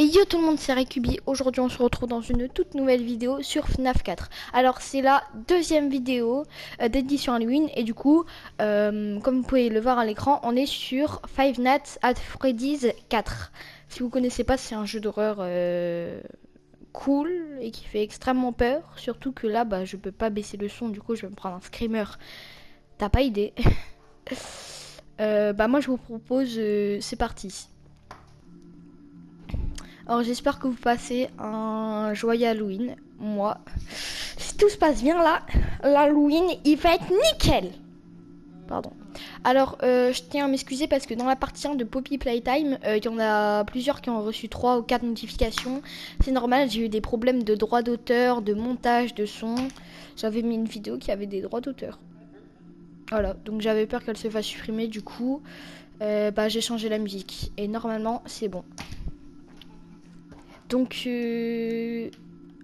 Yo tout le monde, c'est Récubi. Aujourd'hui on se retrouve dans une toute nouvelle vidéo sur FNAF 4. Alors c'est la deuxième vidéo d'édition Halloween. Et du coup, comme vous pouvez le voir à l'écran, on est sur Five Nights at Freddy's 4. Si vous connaissez pas, c'est un jeu d'horreur cool et qui fait extrêmement peur. Surtout que là, bah, je peux pas baisser le son, du coup je vais me prendre un screamer. T'as pas idée. Bah moi je vous propose, c'est parti. Alors j'espère que vous passez un joyeux Halloween. Moi, si tout se passe bien là, l'Halloween il va être nickel. Pardon. Alors je tiens à m'excuser parce que dans la partie 1 de Poppy Playtime, il y en a plusieurs qui ont reçu 3 ou 4 notifications. C'est normal, j'ai eu des problèmes de droits d'auteur, de montage, de son. J'avais mis une vidéo qui avait des droits d'auteur. Voilà, donc j'avais peur qu'elle se fasse supprimer, du coup bah, j'ai changé la musique. Et normalement c'est bon. Donc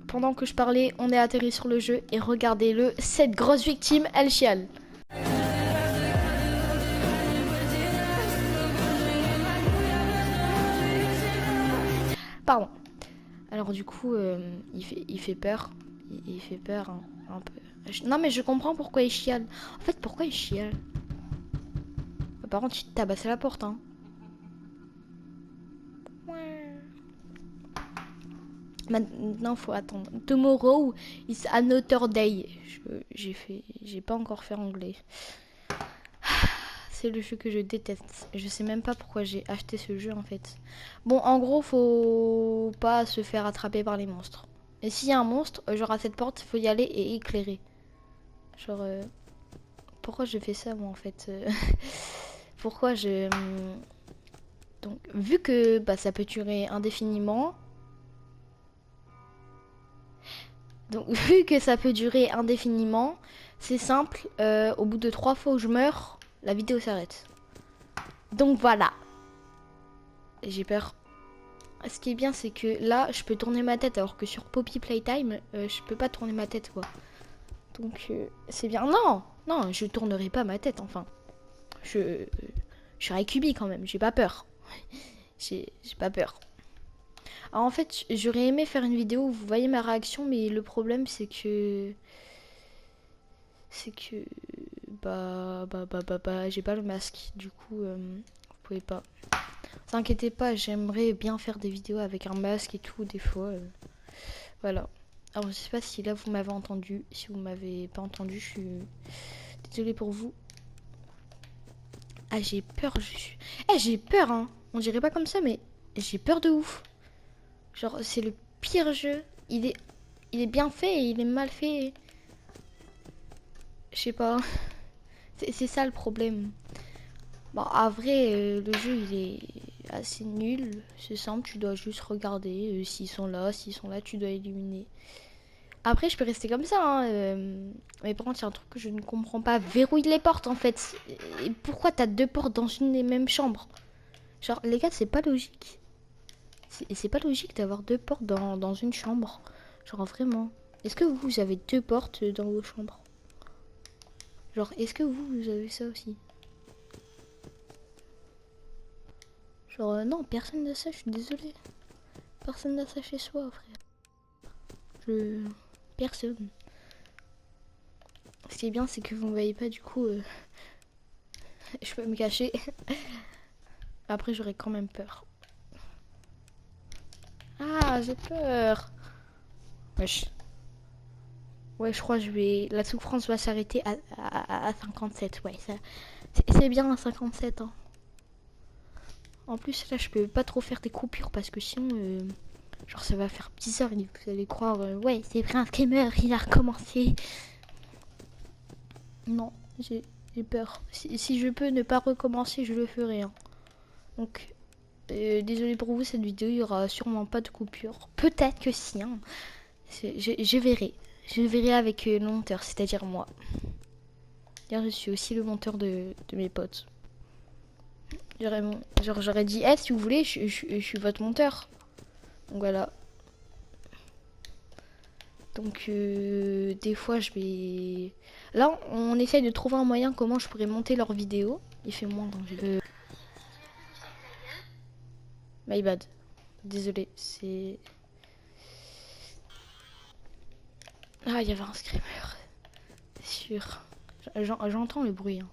pendant que je parlais, on est atterri sur le jeu et regardez-le, cette grosse victime, elle chiale. Pardon. Alors du coup, il fait peur. Il fait peur hein, un peu. Non mais je comprends pourquoi il chiale. En fait, pourquoi il chiale? Par contre, il tabasse la porte. Hein. Maintenant, faut attendre. Tomorrow is another day. J'ai pas encore fait anglais. C'est le jeu que je déteste. Je sais même pas pourquoi j'ai acheté ce jeu en fait. Bon, en gros, faut pas se faire attraper par les monstres. Et s'il y a un monstre, genre à cette porte, faut y aller et éclairer. Genre, pourquoi je fais ça moi en fait Pourquoi je... Donc, vu que bah, ça peut durer indéfiniment. Donc, vu que ça peut durer indéfiniment, c'est simple. Au bout de 3 fois où je meurs, la vidéo s'arrête. Donc voilà. J'ai peur. Ce qui est bien, c'est que là, je peux tourner ma tête, alors que sur Poppy Playtime, je peux pas tourner ma tête, quoi. Donc, c'est bien. Non, non, je tournerai pas ma tête, enfin. Je suis Récubi quand même, j'ai pas peur. J'ai pas peur. Alors, en fait, j'aurais aimé faire une vidéo où vous voyez ma réaction, mais le problème, c'est que... Bah, j'ai pas le masque. Du coup, vous pouvez pas. T'inquiétez pas, j'aimerais bien faire des vidéos avec un masque et tout, des fois. Voilà. Alors, je sais pas si là vous m'avez entendu. Si vous m'avez pas entendu, je suis désolée pour vous. Ah, j'ai peur. J'ai peur, hein. On dirait pas comme ça, mais j'ai peur de ouf. Genre, c'est le pire jeu. Il est bien fait et il est mal fait. Je sais pas. C'est ça le problème. Bon, à vrai, le jeu, il est assez nul. C'est simple, tu dois juste regarder. S'ils sont là, tu dois éliminer. Après, je peux rester comme ça, hein, mais par contre, il y a un truc que je ne comprends pas. Verrouille les portes, en fait. Et pourquoi t'as 2 portes dans une et même chambre? Genre, les gars, c'est pas logique. C'est pas logique d'avoir 2 portes dans une chambre. Genre, vraiment. Est-ce que vous avez 2 portes dans vos chambres? Genre, est-ce que vous avez ça aussi? Genre, non, personne n'a ça, je suis désolée. Personne n'a ça chez soi, frère. Personne. Ce qui est bien, c'est que vous ne voyez pas, du coup, je peux me cacher. Après, j'aurais quand même peur. Ah, j'ai peur. Wesh. Ouais, je crois que la souffrance va s'arrêter à 57. Ouais, ça, c'est bien à 57. Hein. En plus, là, je peux pas trop faire des coupures parce que sinon, genre, ça va faire bizarre. Vous allez croire, ouais, c'est vrai, un screamer, il a recommencé. Non, j'ai peur. Si je peux ne pas recommencer, je le ferai. Hein. Donc, désolé pour vous, cette vidéo, il y aura sûrement pas de coupure. Peut-être que si. Hein. Je verrai. Je verrai avec le monteur, c'est-à-dire moi. Car je suis aussi le monteur de mes potes. J'aurais dit, hey, si vous voulez, je suis votre monteur. Donc voilà. Donc des fois je vais... Là on essaye de trouver un moyen comment je pourrais monter leur vidéo. Il fait moins danger. My bad. Désolé, c'est... Ah, il y avait un screamer. C'est sûr. J'entends le bruit. Hein.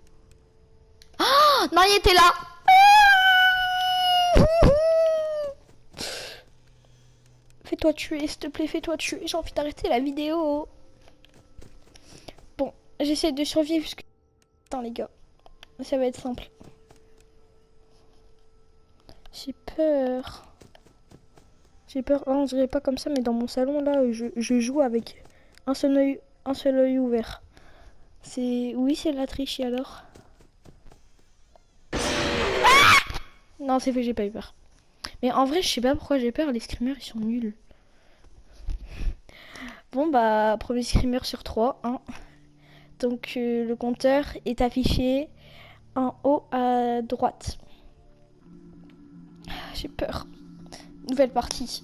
Oh, non, il était là. Fais-toi tuer, s'il te plaît, fais-toi tuer. J'ai envie d'arrêter la vidéo. Bon, j'essaie de survivre jusqu'à... Attends, les gars. Ça va être simple. J'ai peur. J'ai peur. Oh, on dirait pas comme ça, mais dans mon salon, là, je joue avec un seul œil ouvert. C'est... Oui, c'est la triche, alors. Non, c'est fait, j'ai pas eu peur. Mais en vrai, je sais pas pourquoi j'ai peur. Les screamers, ils sont nuls. Bon, bah, premier screamer sur 3. Hein. Donc, le compteur est affiché en haut à droite. J'ai peur. Nouvelle partie.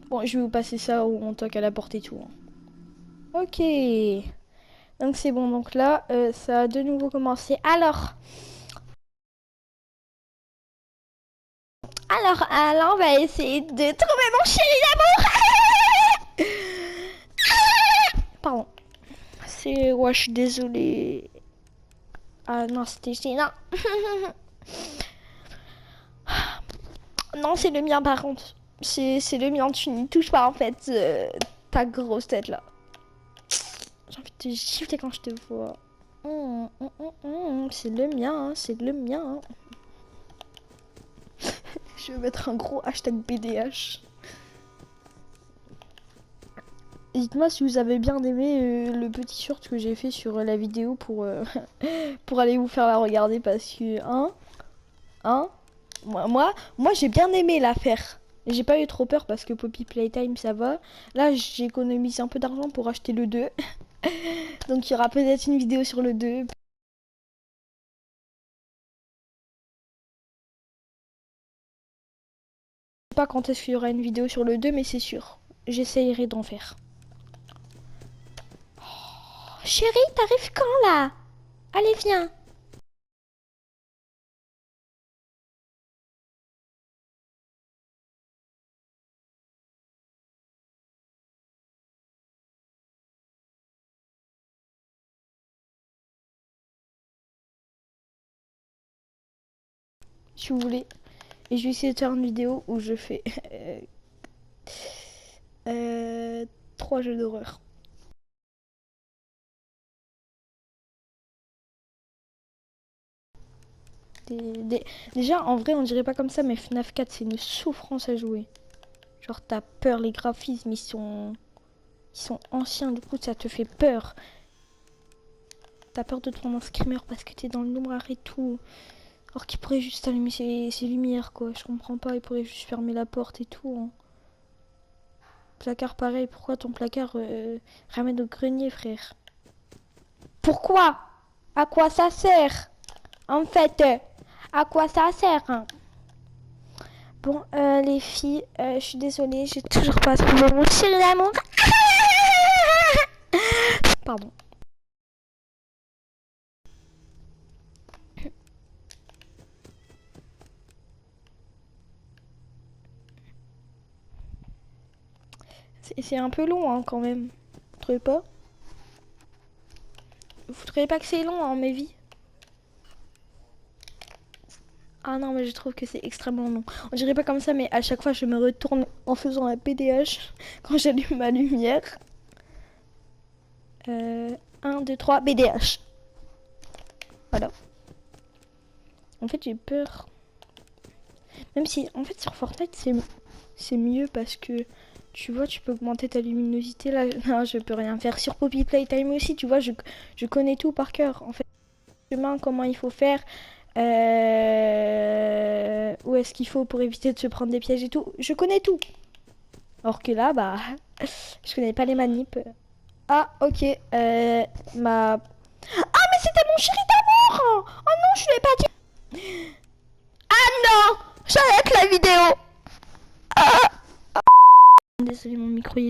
Bon, je vais vous passer ça où on toque à la porte et tout. Hein. Ok. Donc, c'est bon. Donc là, ça a de nouveau commencé. Alors, là, on va essayer de trouver mon chéri d'amour. Pardon. C'est... Ouais, je suis désolée. Ah non, c'était gênant. Non, c'est le mien par contre. C'est le mien, tu n'y touches pas en fait. Ta grosse tête là. J'ai envie de te gifler quand je te vois. C'est le mien, hein, c'est le mien. Hein. Je vais mettre un gros hashtag BDH. Dites-moi si vous avez bien aimé le petit short que j'ai fait sur la vidéo pour aller vous faire la regarder parce que moi j'ai bien aimé l'affaire. J'ai pas eu trop peur parce que Poppy Playtime ça va. Là j'économise un peu d'argent pour acheter le 2. Donc il y aura peut-être une vidéo sur le 2. Je sais pas quand est-ce qu'il y aura une vidéo sur le 2 mais c'est sûr. J'essayerai d'en faire. Oh, chérie, t'arrives quand là? Allez viens. Si vous voulez. Et je vais essayer de faire une vidéo où je fais 3 jeux d'horreur. Déjà, en vrai, on dirait pas comme ça, mais FNAF 4, c'est une souffrance à jouer. Genre, t'as peur, les graphismes, ils sont anciens, du coup, ça te fait peur. T'as peur de te prendre un screamer parce que t'es dans le noir et tout. Alors qu'il pourrait juste allumer ses lumières, quoi. Je comprends pas, il pourrait juste fermer la porte et tout. Hein. Placard pareil, pourquoi ton placard ramène au grenier, frère? Pourquoi? À quoi ça sert? En fait, à quoi ça sert hein? Bon, les filles, je suis désolée, j'ai toujours pas trouvé mon chéri d'amour. Pardon. C'est un peu long, hein, quand même. Vous trouvez pas? Vous trouvez pas que c'est long, hein, mes vies? Ah non, mais je trouve que c'est extrêmement long. On dirait pas comme ça, mais à chaque fois, je me retourne en faisant un PDH quand j'allume ma lumière. 1, 2, 3, BDH. Voilà. En fait, j'ai peur. Même si, en fait, sur Fortnite, c'est mieux parce que, tu vois, tu peux augmenter ta luminosité. Là, non, je peux rien faire. Sur Poppy Playtime aussi, tu vois, je connais tout par cœur. En fait, comment il faut faire. Où est-ce qu'il faut pour éviter de se prendre des pièges et tout. Je connais tout. Or que là, bah, je connais pas les manips. Ah, ok. Ah, mais c'était mon chéri d'amour! Oh non, je l'ai pas dit. Ah non! J'arrête la vidéo! Ah! Désolé, mon micro il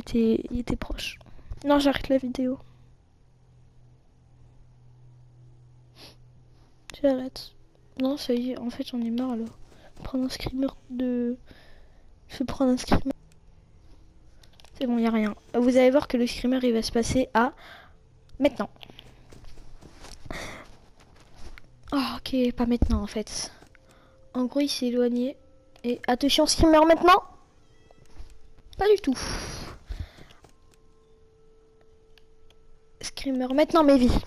était proche. Non, j'arrête la vidéo. J'arrête. Non, ça y est, en fait, j'en ai marre là. Prendre un screamer de Je vais prendre un screamer. C'est bon, y a rien. Vous allez voir que le screamer il va se passer à maintenant. Oh, ok, pas maintenant en fait. En gros, il s'est éloigné. Et attention, screamer maintenant. Pas du tout. Screamer maintenant, mes vies.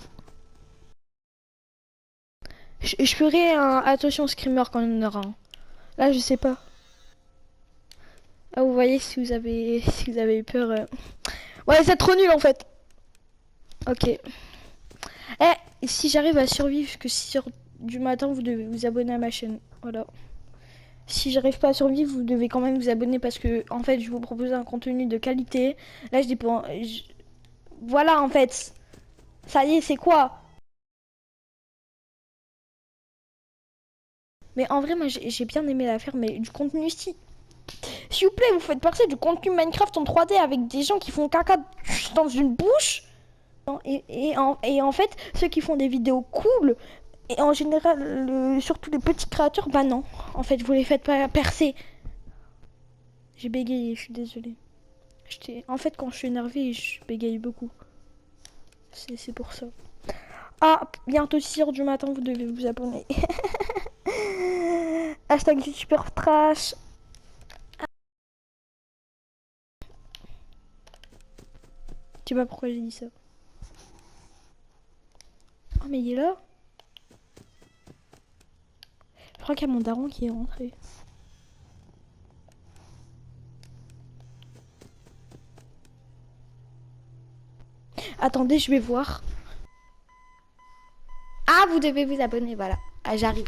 Je ferai un attention screamer quand on en aura un. Là, je sais pas. Ah, vous voyez si vous avez eu peur. Ouais, c'est trop nul en fait. Ok. Si j'arrive à survivre jusqu'à 6h du matin, vous devez vous abonner à ma chaîne. Voilà. Si j'arrive pas à survivre, vous devez quand même vous abonner parce que en fait, je vous propose un contenu de qualité. Là, je dépends. Voilà en fait. Ça y est, c'est quoi? Mais en vrai, moi, j'ai bien aimé la faire, mais du contenu si. S'il vous plaît, vous faites passer du contenu Minecraft en 3D avec des gens qui font caca dans une bouche. Et en fait, ceux qui font des vidéos cool, et en général, surtout les petits créateurs, bah non. En fait, vous les faites pas percer. J'ai bégayé, je suis désolée. En fait, quand je suis énervée, je bégaye beaucoup. C'est pour ça. Ah, bientôt 6h du matin, vous devez vous abonner. Hashtag super trash. Je sais pas pourquoi j'ai dit ça. Oh, mais il est là. Je crois qu'il y a mon daron qui est rentré. Attendez, je vais voir. Ah, vous devez vous abonner, voilà. Ah, j'arrive.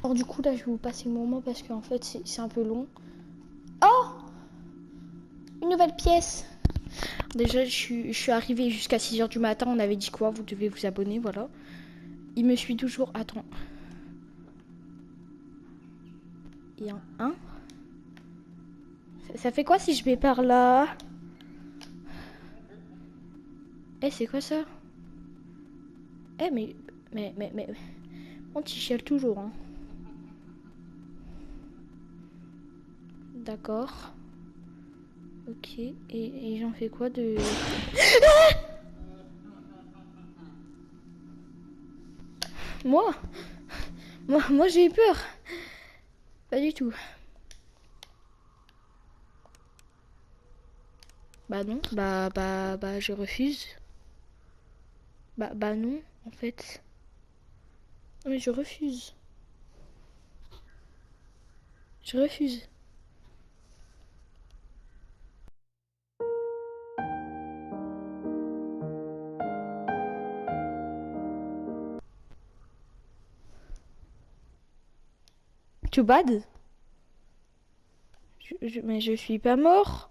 Alors du coup, là, je vais vous passer le moment parce qu'en fait, c'est un peu long. Oh, une nouvelle pièce. Déjà, je suis arrivée jusqu'à 6h du matin. On avait dit quoi? Vous devez vous abonner, voilà. Il me suit toujours. Attends. Il y a un. Ça fait quoi si je vais par là? C'est quoi ça? Mais... On t'y chiale toujours, hein. D'accord. Ok. Et j'en fais quoi de... Moi j'ai eu peur. Pas du tout. Bah non. Bah je refuse. Bah non, en fait. Non, mais je refuse. Je refuse. Too bad. Mais je suis pas mort.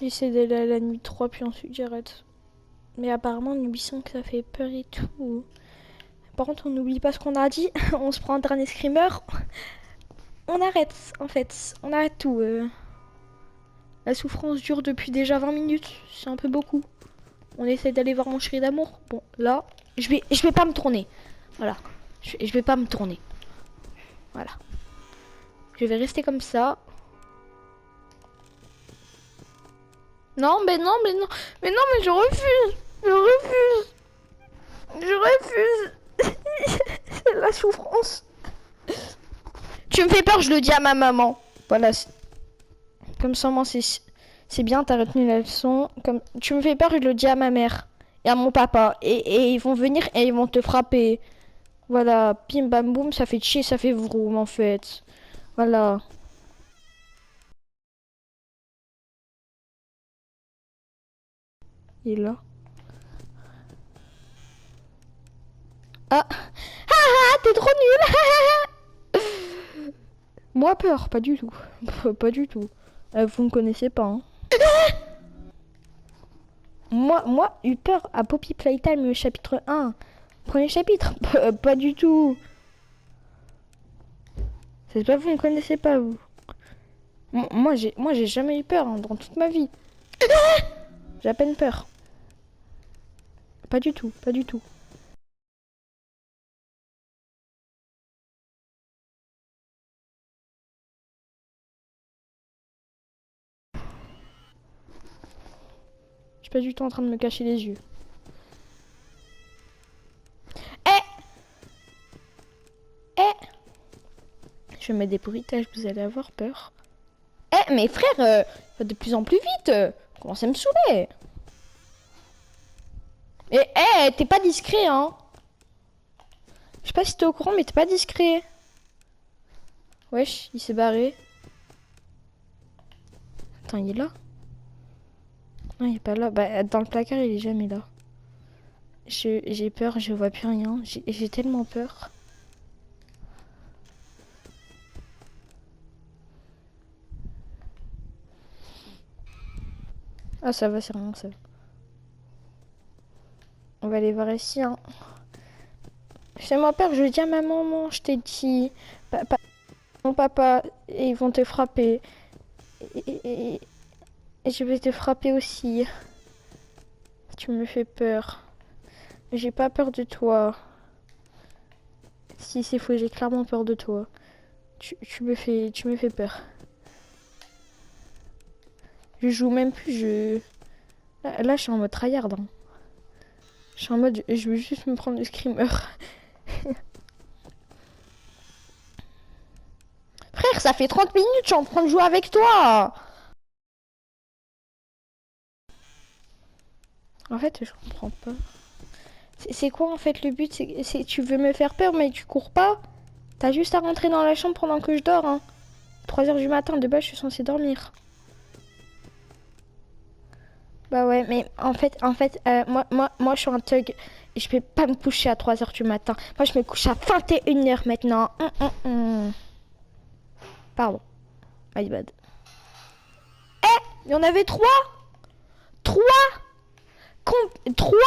J'essaie d'aller à la nuit 3 puis ensuite j'arrête. Mais apparemment Nubi 5 ça fait peur et tout. Par contre on n'oublie pas ce qu'on a dit. On se prend un dernier screamer. On arrête en fait. On arrête tout. La souffrance dure depuis déjà 20 minutes. C'est un peu beaucoup. On essaie d'aller voir mon chéri d'amour. Bon là, je vais pas me tourner. Voilà. Je vais pas me tourner. Voilà. Je vais rester comme ça. Non, mais non, mais non. Mais non, mais je refuse. Je refuse. Je refuse. C'est la souffrance. Tu me fais peur, je le dis à ma maman. Voilà. Comme ça, moi, c'est bien, t'as retenu la leçon. Comme tu me fais peur, je le dis à ma mère et à mon papa. Et ils vont venir et ils vont te frapper. Voilà. Pim, bam, boum, ça fait chier, ça fait vroom, en fait. Voilà. Il est là. Ah. Ah, t'es trop nul. Moi peur, pas du tout. Pas du tout. Vous me connaissez pas, hein. Moi, eu peur à Poppy Playtime chapitre 1. Premier chapitre. Pas du tout. C'est pas vous me connaissez pas, vous. Moi j'ai jamais eu peur hein, dans toute ma vie. J'ai à peine peur. Pas du tout, pas du tout. Je suis pas du tout en train de me cacher les yeux. Je vais mettre des bruitages, vous allez avoir peur. Mais frère, va de plus en plus vite. Commencez à me saouler. Et t'es pas discret, hein. Je sais pas si t'es au courant, mais t'es pas discret. Wesh, il s'est barré. Attends, il est là? Non, il est pas là. Bah, dans le placard, il est jamais là. J'ai peur, je vois plus rien. J'ai tellement peur. Ah, ça va, c'est rien, ça. On va aller voir ici, hein. Fais-moi peur, je dis à ma maman, je t'ai dit. Mon papa, ils vont te frapper. Et je vais te frapper aussi. Tu me fais peur. J'ai pas peur de toi. Si c'est faux, j'ai clairement peur de toi. Tu me fais peur. Je joue même plus, Là, je suis en mode tryhard. Hein. Je suis en mode, je veux juste me prendre le screamer. Frère, ça fait 30 minutes, je suis en train de jouer avec toi. En fait, je comprends pas. C'est quoi en fait le but? C'est tu veux me faire peur mais tu cours pas? T'as juste à rentrer dans la chambre pendant que je dors. Hein. 3h du matin, de base, je suis censée dormir. Bah ouais, mais en fait, moi, je suis un thug. Et je peux pas me coucher à 3h du matin. Moi, je me couche à 21h maintenant. Pardon. My bad. Il y en avait 3. 3 3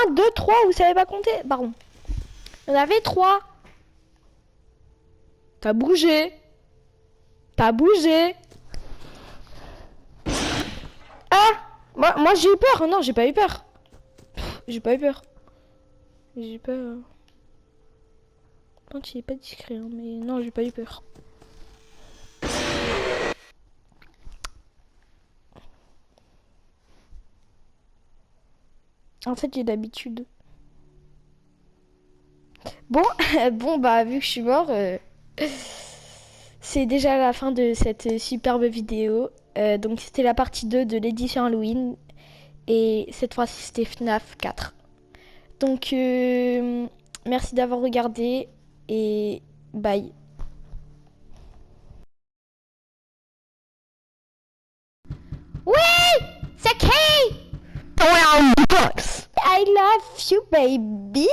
1, 2, 3, vous savez pas compter? Pardon. Il y en avait 3. T'as bougé. T'as bougé. Ah, moi j'ai eu peur. Non, j'ai pas eu peur. J'ai pas eu peur. J'ai pas... Non, tu es pas discret, hein, mais non, j'ai pas eu peur. En fait, j'ai l'habitude. Bon, bon, bah, vu que je suis mort, c'est déjà la fin de cette superbe vidéo. Donc, c'était la partie 2 de l'édition Halloween. Et cette fois-ci, c'était FNAF 4. Donc, merci d'avoir regardé et bye. Oui, c'est qui? I love you, baby.